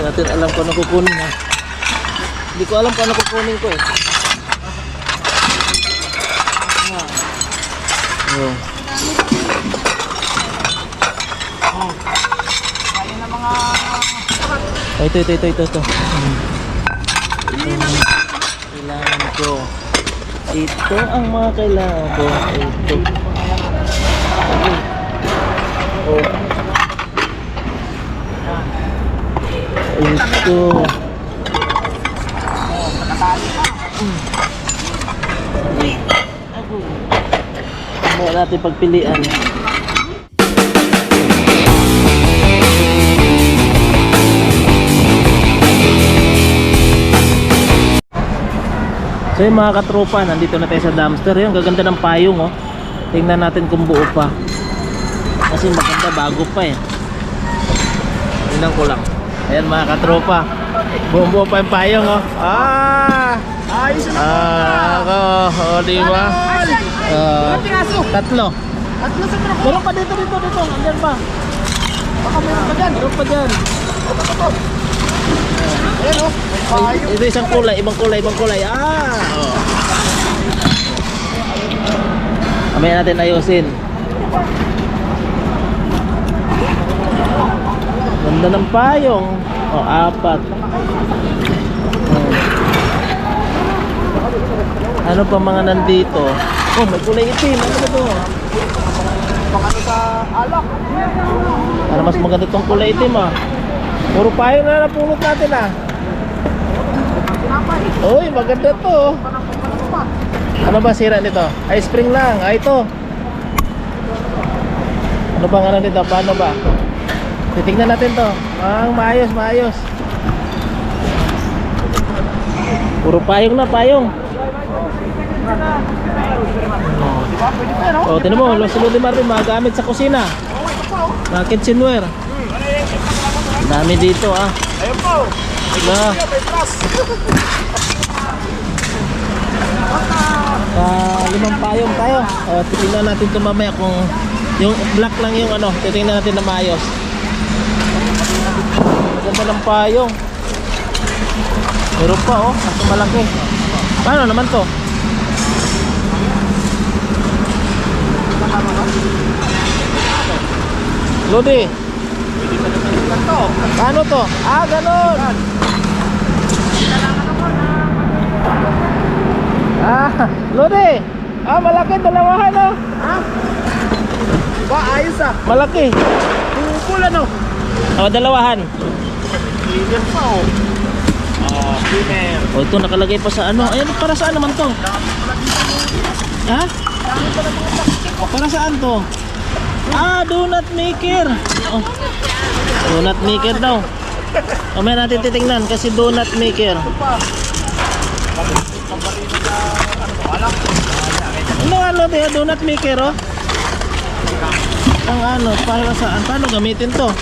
natin alam kung ano kukunin ha. Hindi ko alam kung ano kukunin ko eh. Oh. Kaya na mga... Ito. Kailangan ko. Ito ang mga kailangan ko. Ito. Oh. Ito. Ano natin pagpilian? So yung mga katropa, nandito na tayo sa dumpster. Yung gaganda ng payong oh. Tingnan natin kung buo pa. Kasi maganda, bago pa eh. Tingnan ko lang. Ayan mga katropa, buo pa yung payong oh. Ayos na Ako, diba? Tatlo. Tatlo sa mga... Meron pa dito. Andiyan pa. Baka meron pa dyan. Meron pa dyan. Ito. Ayan o. Ito isang kulay, ibang kulay. Oh. Mamaya natin ayusin. Ganda ng payong. Oh, 4. Ano pa mga nandito? Oh, may kulay itim. Ano ba ito? Baka ano sa alak. Para mas maganda itong kulay itim ah. Puro payong na napulot natin ah. Uy, maganda to. Ano ba sira nito? Ay, spring lang. Ay, ito. Ano bang ano nito? Paano ba? Titignan natin to. Maayos. Puro payong na, payong. Diba? Pwede pa yan o. O, tinan mo, si Lodi Marvin, magamit sa kusina. Mga kitchenware. Dami dito ah. Ayun po. Na. May trust. 5 payong tayo. O, titignan natin ito mamaya kung yung black lang yung ano. Titignan natin na maayos. Maganda ng payong. Meron pa oh, mas malaki. Paano naman to? Lodi. Paano to? Ganun. Lodi. Malaki, dalawahan oh. Diba? Ayos ah. Malaki. Pupul ano. Dalawahan. Cleaner pa o. Cleaner. Oh, ito nakalagay pa sa ano. Ayan, para saan naman to? Ha? Para saan to? Donut maker. Oh. Donut maker daw. May natin titingnan kasi donut maker. Ano tayo? Donut maker oh. Ang ano, para saan? Paano gamitin to?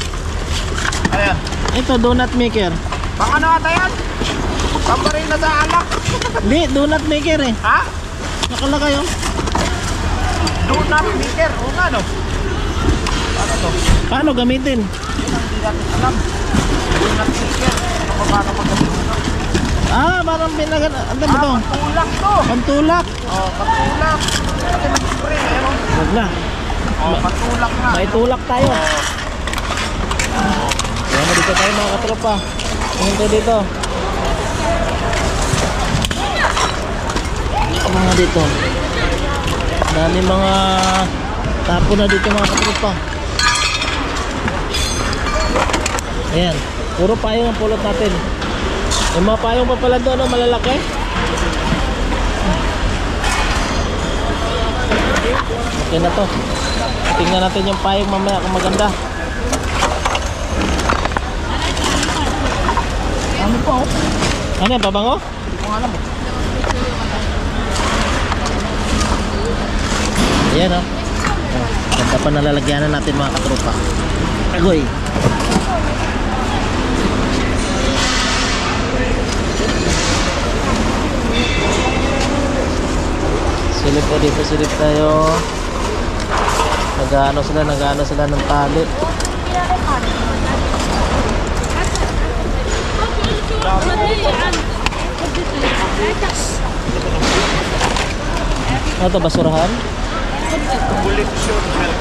Ayan. Ito, donut maker. Baka ano ata yan? Kambarin na sa alak. Hindi, donut maker eh. Ha? Nakalagay oh. Donut maker. O nga no? Ano to? Paano gamitin? Hindi natin alam. Donut maker. Ano pa paano magamitin? Parang pinagan. Ano ba to? Pantulak to. Pantulak. Pantulak. Ito mag-spray. Ayan o. Huwag na. Pantulak na. May tulak tayo. Ayan na dito tayo mga katropa. Tingin tayo dito. Mga dito. Dami mga tapo na dito mga katropa. Ayan. Puro payong ang pulot natin. Yung mga payong pa pala doon, malalaki. Okay na to. Tingnan natin yung payong mamaya kung maganda. Ano po? Ano yan, pabango? Hindi ko alam. Ayan oh. Ganda pa nalalagyanan natin mga katropa. Agoy. Silip po dito, silip tayo. Nag-ano sila ng tali. Ano to, basurahan? Collection help.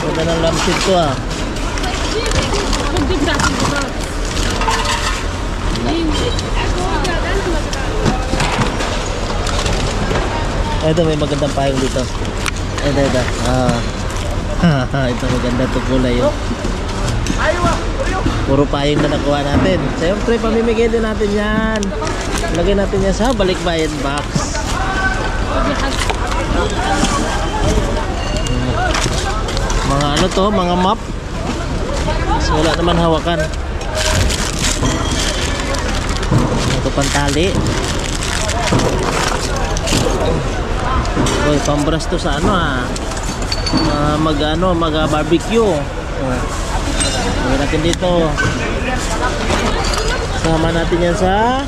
Wala ng lamsit to ah. Ito may magandang payong dito. Ito. Ito maganda to kulay oh. Puro payong na nakuha natin. Siyempre pamimigay din natin yan. Lagay natin yan sa balikbayan box. Mga ano to, mga map. So, wala naman hawakan. Ito pantali. Uy, pambras to sa ano mag barbecue. Lagyan natin dito. Sama natin yan sa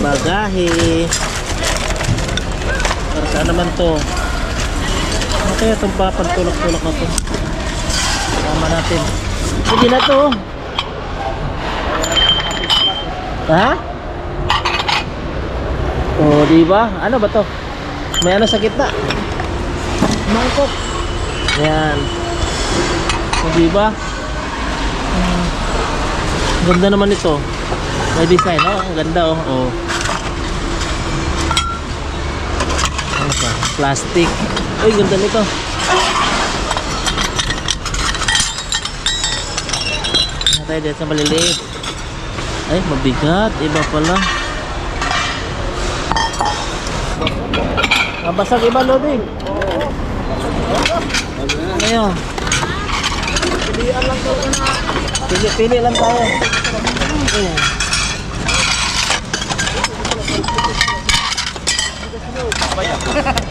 bagahe. Para saan naman to? Okay, itong papantulak-tulak na to. Sama natin. Sige na to. Ha? Oh, di ba? Ano ba to? May ano sa gitna? Mangkok. Yan. Oh, di ba? Ganda naman ito. May design, oh. Ang ganda, oh. Oh. Ano pa? Plastic. Uy, ganda nito. Ano tayo dito sa maliliit? Ay, mabigat. Iba pala. Basag iba, Lodi. Ngayon. Pilihan lang daw na. Pili lang tayo. Ayan.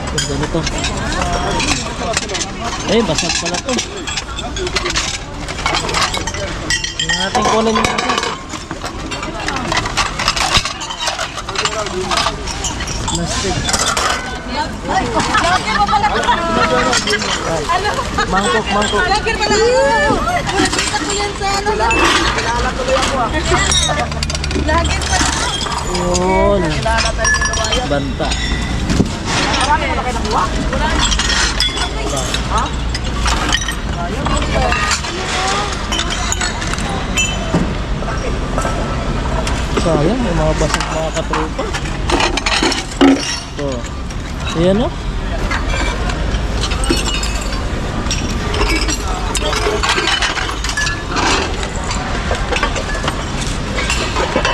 Ganda nito. Eh, basag pala to. Hindi natin kunin yung basag. Plastic. Mangkok. Lagyan mo lang. Nakita ko yan sa ano. Kilala tuloy ako ah. Lagyan mo lang. Yun. Kilala tayo ng kabayan. Banta. Marami mo na kayo nakuha? Ha? Sayang, may mga basag mga katropa. So, ayan o.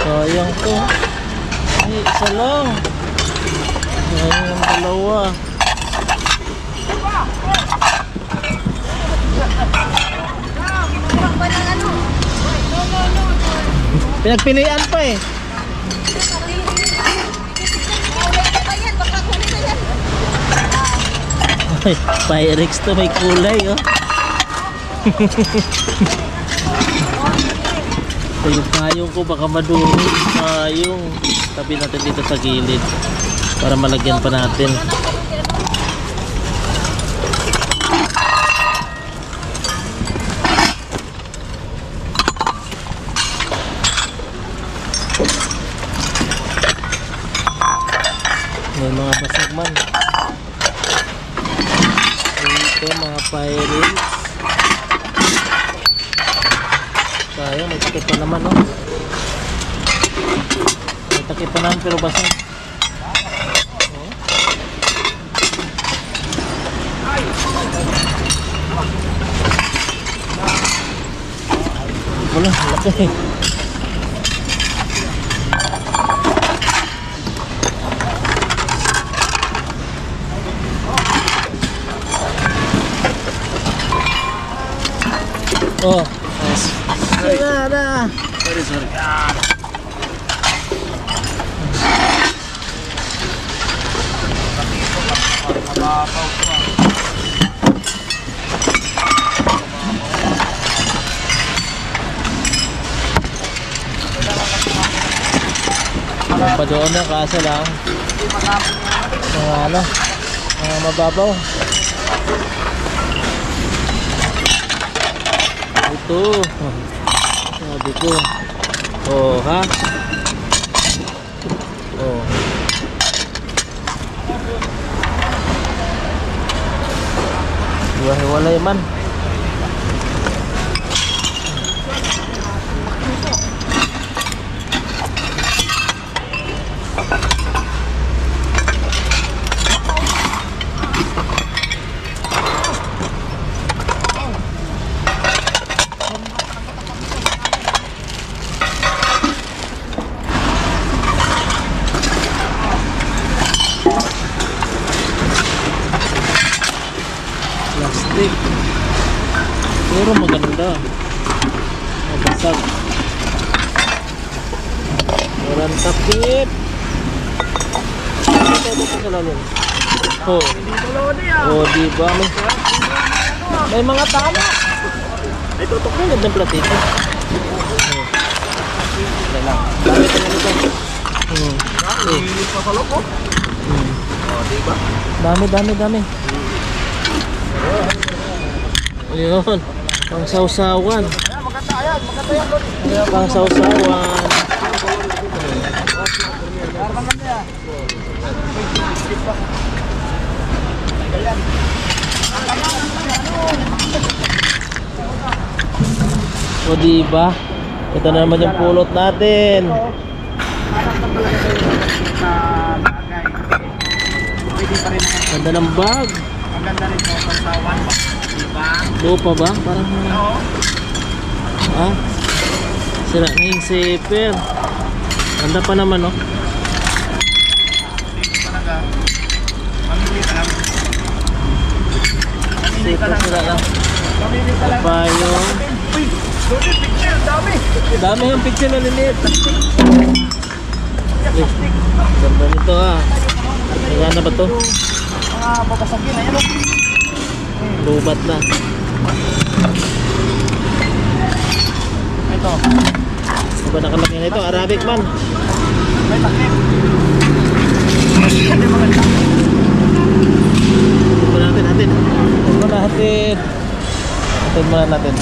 Sayang to. Ay, isa lang. Sayang yung dalawa. Pinagpilian pa eh. Ay, Pyrex to, may kulay oh. So, yung payong ko baka madumi. Payong tabi natin dito sa gilid para malagyan pa natin. May mga basag man. Ito mga Pyrex. Sayang, may takip pa naman oh. May takip pa naman pero basag. Oh. Wala, laki. Oh, na. Sorry. Pa doon na kaso lang. Mga ano, mga mababaw. to. Sabi ko. Oh, ha? Oh. Hiwa-hiwalay man. Plastic. Pero maganda. Mabasag. Walang takip. Ito sa lalim. Oh. Oh, di ba? May mga tama. May tutok na ng platito. Oh. Wala lang. Dami pa nito. Hindi pa sa loob, oh. Oh, diba? Dami. Ayun. Pang sausawan. Ayan, maganda yan. Maganda yan, Lodi. Pang sausawan. Maganda yan. O diba? Ito na naman yung pulot natin. Parang pa talaga kayo na bagay. Pwede pa rin naman. Ganda ng bag. Maganda rin po sa one box. Diba? Lupa ba? Parang Oo. ha? Sira na yung zipper. Ganda pa naman, no? Dito talaga. Mamili ka lang. Mamili ka Zipper lang. sira lang. Mamili ka lang. Payong. Uy! Lodi, picture! Dami! Dami yung picture na linit. Ganda nito, ha? Nagana ba to? Mga babasagin. Ayan, oh. Lubat na. Ito. Ano ba nakalaki na ito? Arabic man. May takip. Hindi maganda. Ito muna natin, hatid. Hatid muna natin.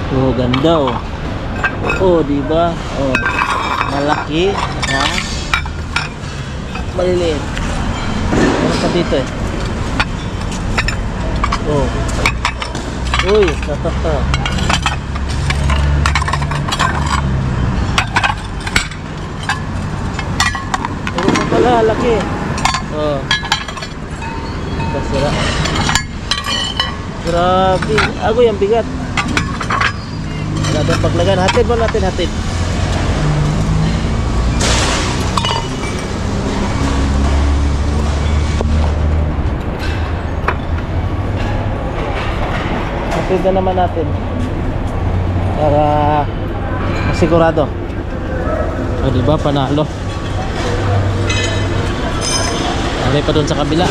Oh, ganda, oh. Oh, diba? Oh. Malaki, ha? Maliliit. Ano pa dito, eh? Oh. Uy, natata. Ano pa pala, laki. Oh. Kasira. Grabe. Agoy, ang bigat. Wala tayong paglagan. Hatid mo natin, hatid. Hatid na naman natin. Para masigurado. O, diba? Panalo. Alay pa doon sa kabila.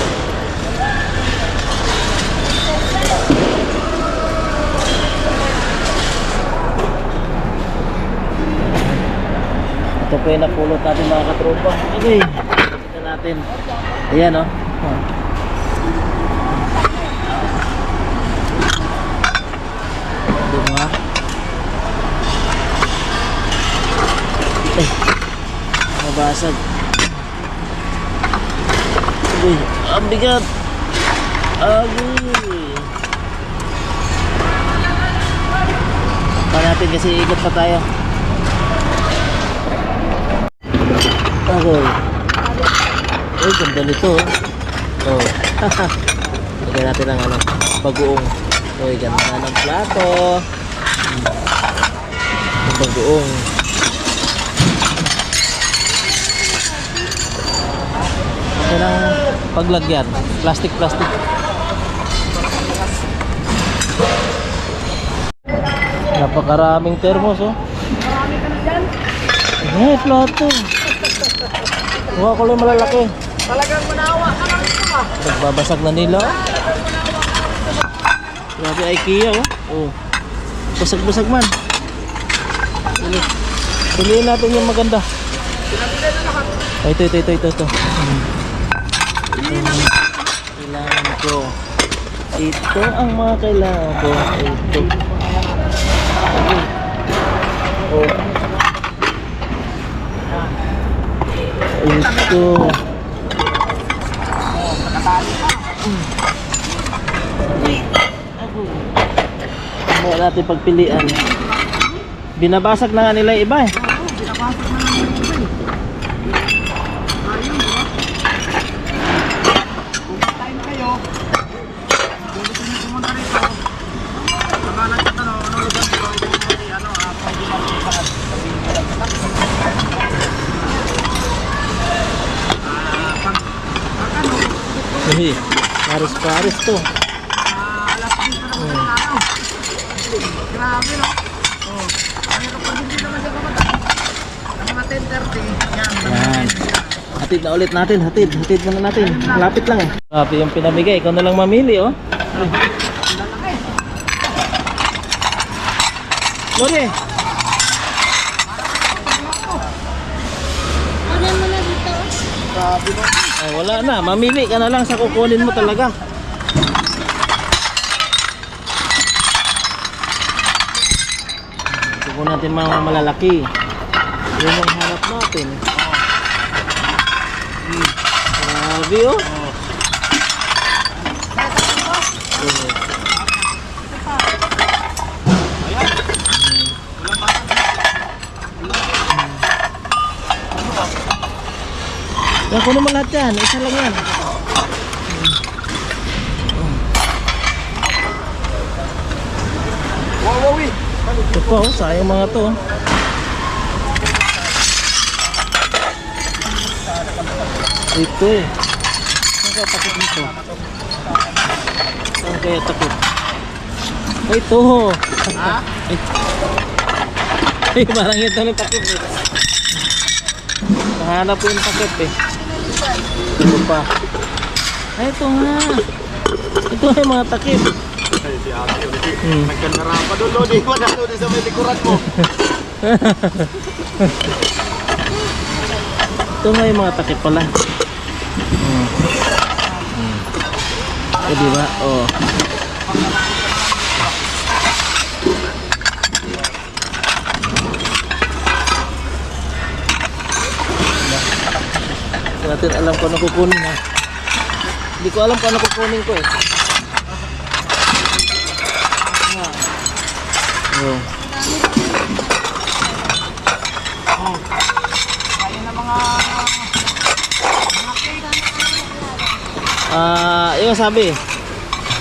Ito po yung napulot natin, mga katropa. Okay, ito natin. Ayan, oh. Diba? Ay, mabasag. Uy, ang bigat. Agoy. Pa natin kasi ikot pa tayo. Agoy. Uy, ganda nito. Oh. Lagyan natin ang ano, bagoong. Uy, ganda ng plato. Bagoong. Ito ng paglagyan. Plastic. Napakaraming thermos, oh. Marami ka na dyan. Plato. Kuha ko lang malalaki. Talagang manawa ka na ito ba? Nagbabasag na nila. Grabe, IKEA, oh. Basag-basag man. Piliin natin yung maganda. Pinabili na lahat. Oh, ito. Kailangan ko. Ito ang mga kailangan ko. Ito. Oh. Ito. Ano natin pagpilian? Binabasag na nga nila yung iba eh. Hey, pares-pares to. Grabe, no? Oh. Ano kapag hindi naman siya kamatay? Ang mga 10:30, yan. Yan. Hatid na ulit natin, hatid muna natin. Lapit lang eh. Grabe yung pinamigay, ikaw na lang mamili oh. Lori! Ano mo na dito? Grabe, no? Oh, wala na, mamili ka na lang sa kukunin mo talaga. Kukunin natin mga malalaki. Yun ang hanap natin. Grabe oh. Yan, kunin mo lahat yan. Isa lang yan. Wow, Ito pa oh, sayang mga to. Ito eh. Saan kaya takip nito? Saan kaya takip? Oh, ito. Ha? Ay, parang ito ng takip eh. Nahanap ko yung takip eh. Ito pa. Ay, ito nga. Ito nga yung mga takip. Ay, si ate, nagkanara pa doon, Lodi. Wala doon sa may likuran mo. Ito nga yung mga takip pala. Eh, diba? Oh. Hindi natin alam kung ano kukunin ha. Hindi ko alam kung ano kukunin ko eh. Oh. Kaya na mga Yung sabi,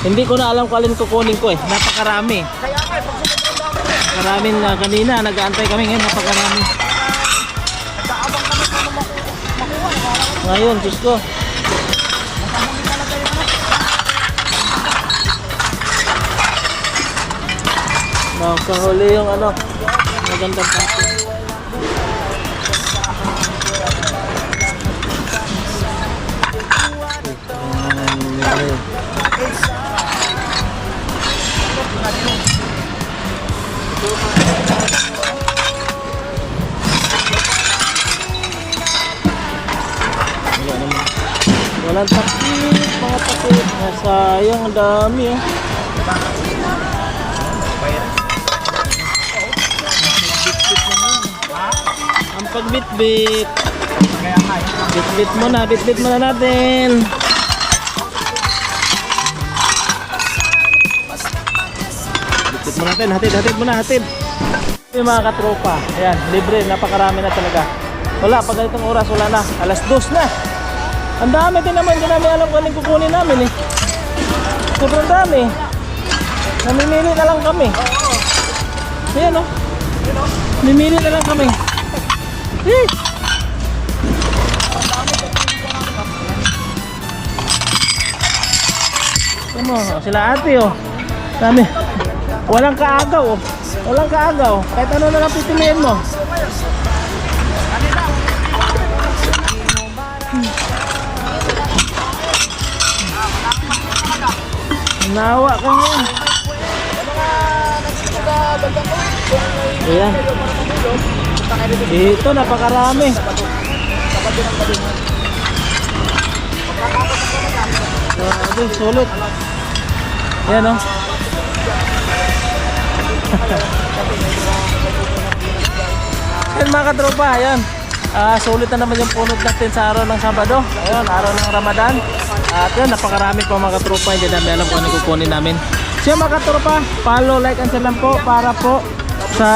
hindi ko na alam kung alin kukunin ko eh. Napakarami. kaya nga, pag sumunod lang kami, Maraming kanina, nag-aantay kami ngayon, napakarami. nag-aabang kami kung makuha. Ngayon, Diyos ko. Masama talaga yung Nakahuli yung ano, magandang pasin. Wala naman. Walang takip, mga takip. Sayang, ang dami oh. Ang pagbitbit. Kaya nga, Bitbit mo na natin. Bitbit mo natin, hatid mo na, hatid. Yung mga katropa, ayan, libre, napakarami na talaga. Wala, pag ganitong oras, wala na. Alas 2 na. Ang dami din naman, hindi namin alam kung anong kukunin namin eh. Sobrang dami. Namimili na lang kami. Ayan oh. Mimili na lang kami. Eh! Ano, sila ate oh. Dami. Walang kaagaw oh. Walang kaagaw. Kahit ano na lang pipiliin mo. Nawa ka ngayon. Ayan. Dito napakarami. Grabe, sulit. Ayan oh. Yan mga katropa, ayan. Sulit na naman yung punot natin sa araw ng Sabado. Ayun, araw ng Ramadan. At yun, napakarami pa mga katropa. Hindi namin alam kung ano kukunin namin. So yun, mga katropa, follow, like, and share lang po para po sa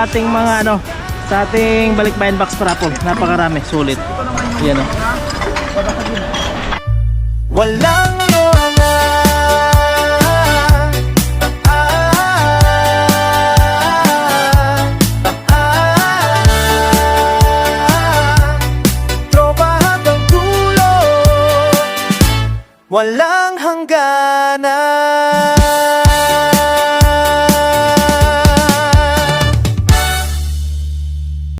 ating mga sa ating balikbayan box para po. Napakarami, sulit. Yan o. Walang tropa hanggang dulo, walang hangganan.